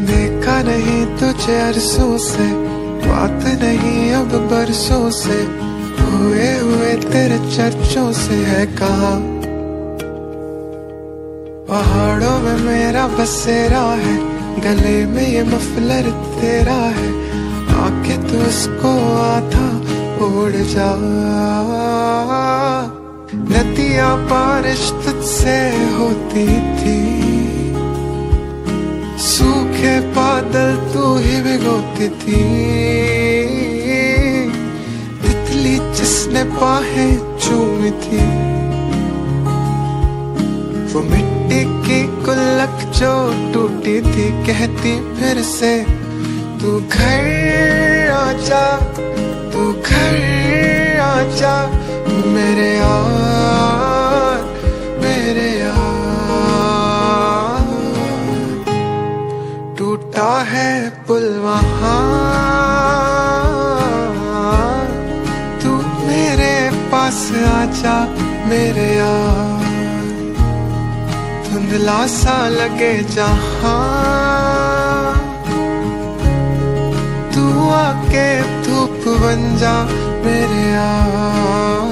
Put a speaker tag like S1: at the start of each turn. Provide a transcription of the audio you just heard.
S1: देखा नहीं तुझे अरसों से, बात नहीं अब बरसों से, हुए हुए तेरे चर्चों से है कहाँ। पहाड़ों में मेरा बसेरा है, गले में ये मफलर तेरा है, आके तू उसको आधा उड़ जा। नदियां बारिश तुझसे होती थी, सूखे बादल तू ही भिगोती थी, तितली जिसने बाहें चूमी थी, वो मिट्टी की गुल्लक जो टूटी थी, कहती फिर से तू घर आजा, तू घर आजा मेरे यार, मेरे यार। टूटा है पुल वहाँ, तू मेरे पास आजा मेरे यार। धुंधला सा लगे जहाँ, तू आके धूप बन जा मेरे यार।